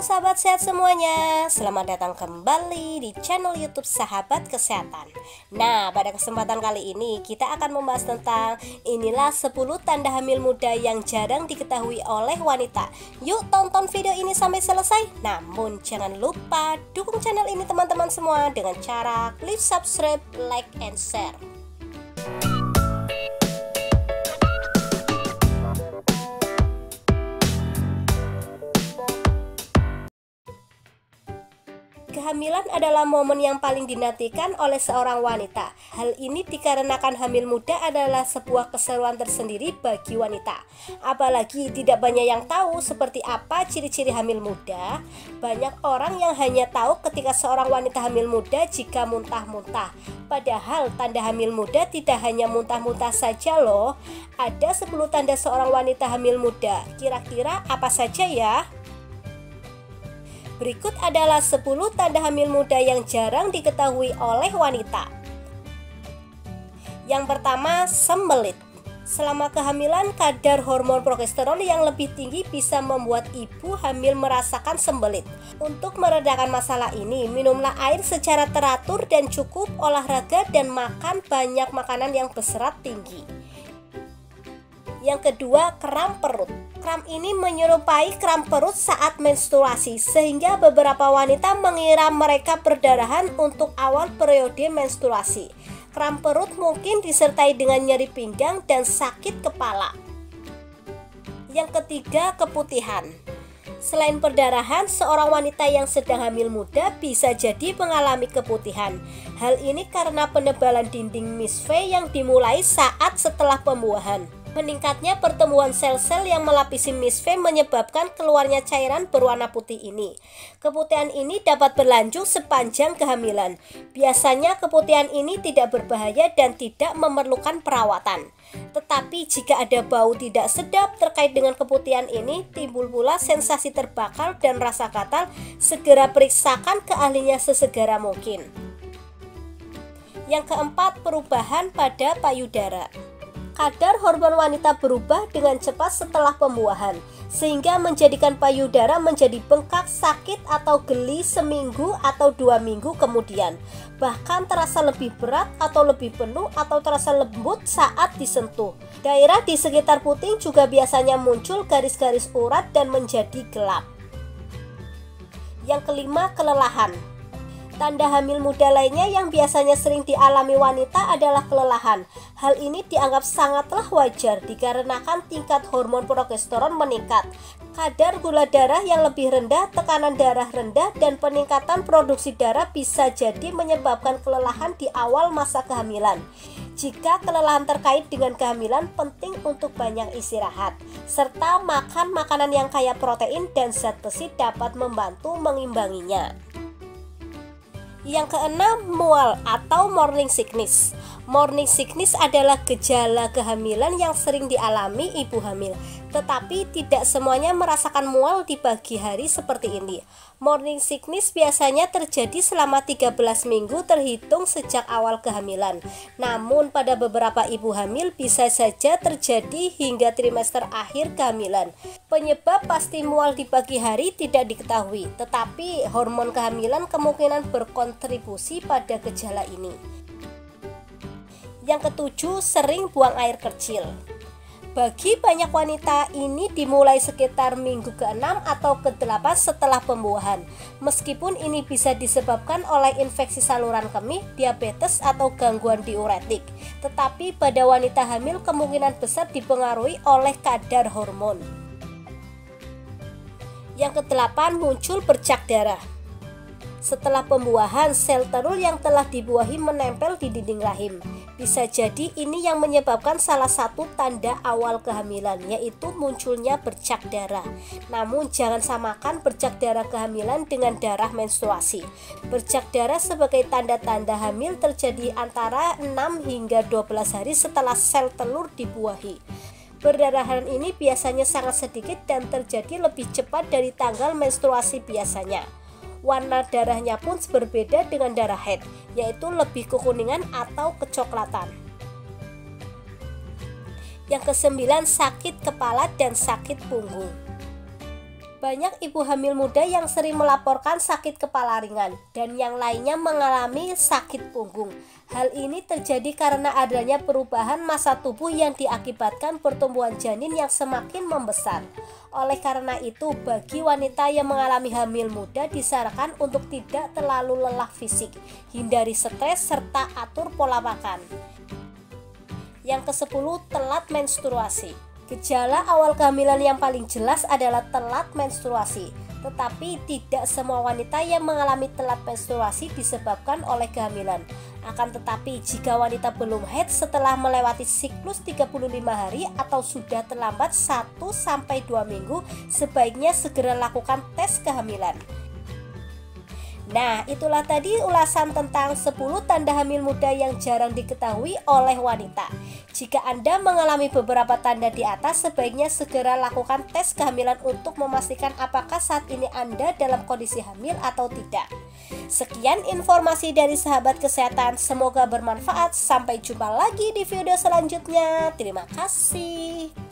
sahabat sehat semuanya, selamat datang kembali di channel YouTube Sahabat Kesehatan. Nah, pada kesempatan kali ini kita akan membahas tentang inilah 10 tanda hamil muda yang jarang diketahui oleh wanita. Yuk tonton video ini sampai selesai. Namun jangan lupa dukung channel ini teman-teman semua dengan cara klik subscribe, like, and share. Kehamilan adalah momen yang paling dinantikan oleh seorang wanita. Hal ini dikarenakan hamil muda adalah sebuah keseruan tersendiri bagi wanita. Apalagi tidak banyak yang tahu seperti apa ciri-ciri hamil muda. Banyak orang yang hanya tahu ketika seorang wanita hamil muda jika muntah-muntah. Padahal tanda hamil muda tidak hanya muntah-muntah saja loh. Ada 10 tanda seorang wanita hamil muda. Kira-kira apa saja ya? Berikut adalah 10 tanda hamil muda yang jarang diketahui oleh wanita. Yang pertama, sembelit. Selama kehamilan, kadar hormon progesteron yang lebih tinggi bisa membuat ibu hamil merasakan sembelit. Untuk meredakan masalah ini, minumlah air secara teratur dan cukup olahraga dan makan banyak makanan yang berserat tinggi. Yang kedua, kram perut. Kram ini menyerupai kram perut saat menstruasi, sehingga beberapa wanita mengira mereka perdarahan untuk awal periode menstruasi. Kram perut mungkin disertai dengan nyeri pinggang dan sakit kepala. Yang ketiga, keputihan. Selain perdarahan, seorang wanita yang sedang hamil muda bisa jadi mengalami keputihan. Hal ini karena penebalan dinding misve yang dimulai saat setelah pembuahan. Meningkatnya pertumbuhan sel-sel yang melapisi misve menyebabkan keluarnya cairan berwarna putih ini. Keputihan ini dapat berlanjut sepanjang kehamilan. Biasanya keputihan ini tidak berbahaya dan tidak memerlukan perawatan. Tetapi jika ada bau tidak sedap terkait dengan keputihan ini, timbul pula sensasi terbakar dan rasa gatal, segera periksakan ke ahlinya sesegera mungkin. Yang keempat, perubahan pada payudara. Kadar hormon wanita berubah dengan cepat setelah pembuahan, sehingga menjadikan payudara menjadi bengkak, sakit, atau geli seminggu atau 2 minggu kemudian. Bahkan terasa lebih berat atau lebih penuh atau terasa lembut saat disentuh. Daerah di sekitar puting juga biasanya muncul garis-garis urat dan menjadi gelap. Yang kelima, kelelahan. Tanda hamil muda lainnya yang biasanya sering dialami wanita adalah kelelahan. Hal ini dianggap sangatlah wajar dikarenakan tingkat hormon progesteron meningkat, kadar gula darah yang lebih rendah, tekanan darah rendah, dan peningkatan produksi darah bisa jadi menyebabkan kelelahan di awal masa kehamilan. Jika kelelahan terkait dengan kehamilan, penting untuk banyak istirahat, serta makan makanan yang kaya protein dan zat besi dapat membantu mengimbanginya. Yang keenam, mual atau morning sickness. Morning sickness adalah gejala kehamilan yang sering dialami ibu hamil, tetapi tidak semuanya merasakan mual di pagi hari seperti ini. Morning sickness biasanya terjadi selama 13 minggu terhitung sejak awal kehamilan. Namun pada beberapa ibu hamil bisa saja terjadi hingga trimester akhir kehamilan. Penyebab pasti mual di pagi hari tidak diketahui, tetapi hormon kehamilan kemungkinan berkontribusi pada gejala ini. Yang ketujuh, sering buang air kecil. Bagi banyak wanita, ini dimulai sekitar minggu ke-6 atau ke-8 setelah pembuahan. Meskipun ini bisa disebabkan oleh infeksi saluran kemih, diabetes, atau gangguan diuretik, tetapi pada wanita hamil kemungkinan besar dipengaruhi oleh kadar hormon. Yang ke-8, muncul bercak darah. Setelah pembuahan, sel telur yang telah dibuahi menempel di dinding rahim. Bisa jadi ini yang menyebabkan salah satu tanda awal kehamilan, yaitu munculnya bercak darah. Namun jangan samakan bercak darah kehamilan dengan darah menstruasi. Bercak darah sebagai tanda-tanda hamil terjadi antara 6 hingga 12 hari setelah sel telur dibuahi. Perdarahan ini biasanya sangat sedikit dan terjadi lebih cepat dari tanggal menstruasi biasanya. Warna darahnya pun berbeda dengan darah haid, yaitu lebih kekuningan atau kecoklatan. Yang ke-9, sakit kepala dan sakit punggung. Banyak ibu hamil muda yang sering melaporkan sakit kepala ringan dan yang lainnya mengalami sakit punggung. Hal ini terjadi karena adanya perubahan massa tubuh yang diakibatkan pertumbuhan janin yang semakin membesar. Oleh karena itu, bagi wanita yang mengalami hamil muda disarankan untuk tidak terlalu lelah fisik, hindari stres, serta atur pola makan. Yang ke-10, telat menstruasi. Gejala awal kehamilan yang paling jelas adalah telat menstruasi, tetapi tidak semua wanita yang mengalami telat menstruasi disebabkan oleh kehamilan. Akan tetapi, jika wanita belum haid setelah melewati siklus 35 hari atau sudah terlambat 1-2 minggu, sebaiknya segera lakukan tes kehamilan. Nah, itulah tadi ulasan tentang 10 tanda hamil muda yang jarang diketahui oleh wanita. Jika Anda mengalami beberapa tanda di atas, sebaiknya segera lakukan tes kehamilan untuk memastikan apakah saat ini Anda dalam kondisi hamil atau tidak. Sekian informasi dari sahabat kesehatan, semoga bermanfaat. Sampai jumpa lagi di video selanjutnya. Terima kasih.